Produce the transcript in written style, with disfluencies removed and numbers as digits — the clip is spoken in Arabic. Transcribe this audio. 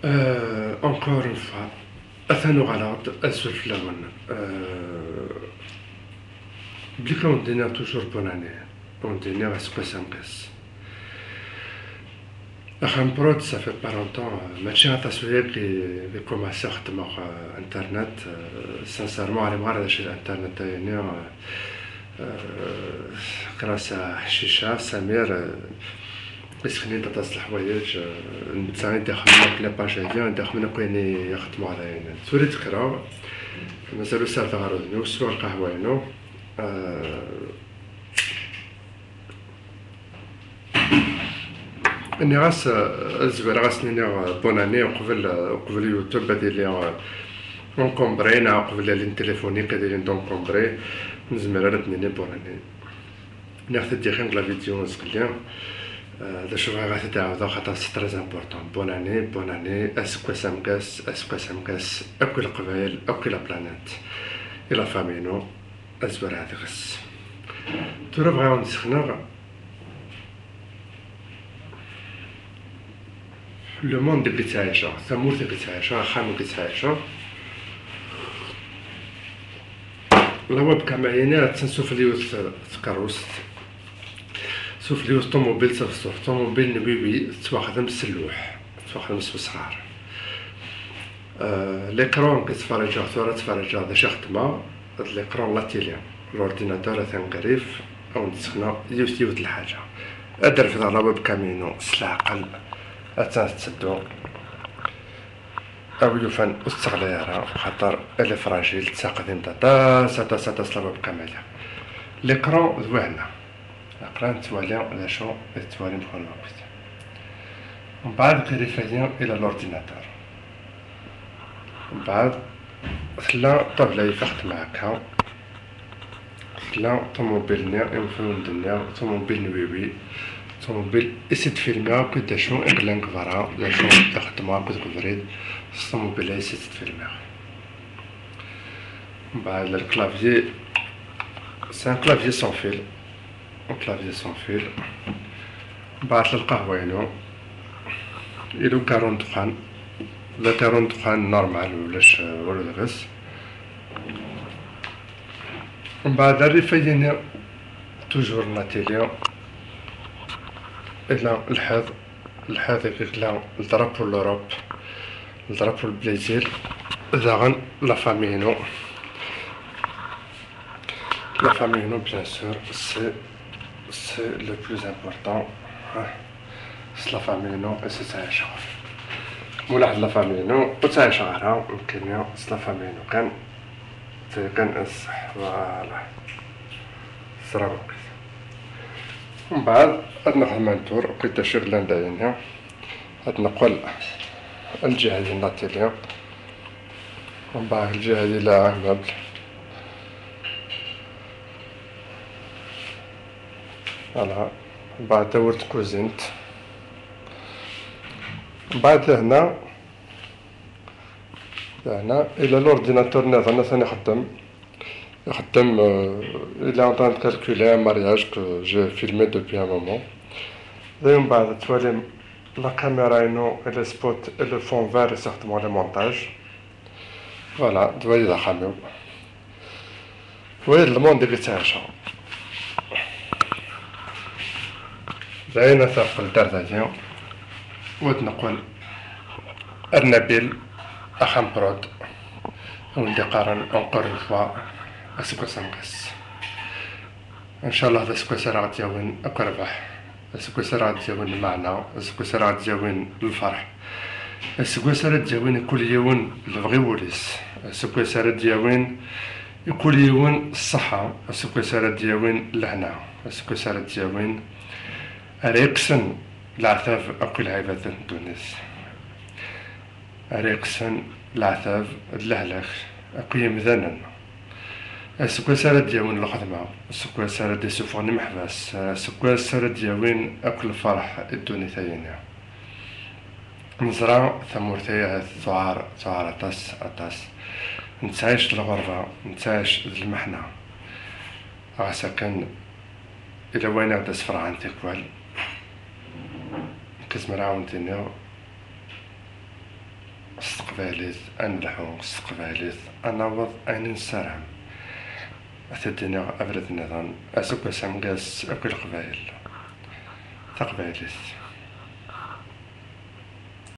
Encore une fois, أثنو غلط أزول في الأول. بلي كون دينا توجور بوناني اون دينا غاسكو سانكاس أخام برود صافي با لونطون ماشي غاطاسويا كي كوماسي خدمة انترنت سانسارمون على مغار هادشي الانترنت يعني كراس حشيشة سمير يسخني تطاس الحوايج نتاعي داخل في لاباج هادي داخل من كاين يخدموا على تولي تقرا مازالو سالفة غارودني وسوا القهوة هنا اني غاس الزوير غاس نيني بوناني قبل يوتيوب ديالي اون كومبرينا قبل لين تليفونيك ديالي دون كومبري نزمر راه نيني بوناني ناخذ ديخين لا فيديو نسقليا دا شو غادا تعاود خاطر سي تري امبورطون بوناني اسكو سامكاس اكل القبائل اكل لا بلانيت الى فامينو ازوار هذا غس ترى بغاو نسخنا لو موند اللي تعيشه ثمور اللي تعيشه خامو اللي تعيشه لو بكامينا تنسوف اليوث تكروست سوف اليوث طوموبيل تفصوف طوموبيل نبيبي تواخدم السلوح تواخدم الصغار ليكرون كتفرجها ثورة تفرجها هذا شي خدمة ليكرون لا تيلي لورديناتور ثنقريف او نسخنا يوث الحاجة ادر في ضربة بكامينو سلاقل تسدو او يوفن استغليرها خاطر الي فراجيل تساقدين تاتا سلامة بكاملة ليكرون ذوهنا ليكرون توالي على شو توالي بخون وقت من بعد كريفايين الى لورديناتور من بعد ثلا طبلة يفخت معاك ثلا طوموبيل نير يوفن دنيا طوموبيل نويوي طوموبيل اسيت فيلمها كنت شو اقلان كفارا لا شو تخدمها كنت كفريد الطوموبيل اسيت فيلمها بعد الكلافيي سي ان كلافيي سون فيل بعد القهوة هنا إلو 40 دخان لا 40 دخان نورمال ولاش ولا دغس من بعد الريفايين توجور لاتيليا إلا الحاذ إلا الدرابو لوروب الدرابو البليزير داغن لا فامينو بيان سور سي لو بلوز امبورطون سي لا فامينو سي تعيش مولاحد لا فامينو وتعيش غيرها مكينيا سي لا فامينو كان الصح فوالا سرابو من بعد هاد نخدم نتور بقيت شغلان دايرينها هاد نقول الجهة ديال لاتيليا ومن بعد الجهة ديال المبل فوالا من بعد دورت كوزينت من بعد هنا الى لورديناتور نظام ثاني يخدم il est en train de calculer un mariage que j'ai filmé depuis un moment. Et من بعد توالي la caméra et le spot et le fond vert et certainement le montage. Voilà, توالي ذا خاميو. وين الموند اللي تعيشها. زين ثقل درداجي ود نقول النبيل أخام برود وندي قارن أنقر فوا أسكو سانكاس إن شاء الله أسكو سرعة تجاوين أكو ربح أسكو سرعة تجاوين المعنى أسكو سرعة تجاوين الفرح أسكو سرعة تجاوين كل يوم البغي وليس أسكو سرعة تجاوين كل يوم الصحة أسكو سرعة تجاوين الهنا أسكو سرعة تجاوين أريكسن العثاف أكو العبادة تونس أريكسن العثاف اللهلخ أكو يمذنن سكوا سارة دياوين الخدمة سكوا سارة دي سوفوني محباس سكوا سارة دياوين أكل الفرح الدوني ثاينة نزرع ثمورتي ثوار أطاس نتعيش الغربة نتعيش المحنة عسا كان إلا وين غدا سفر عن تكوال كزمرا ونتينيو استقباليت أنلحو استقباليت أنوض أين نسرهم أتدني أبرد النظام asugass amegass أكل قبايل تقبايليت.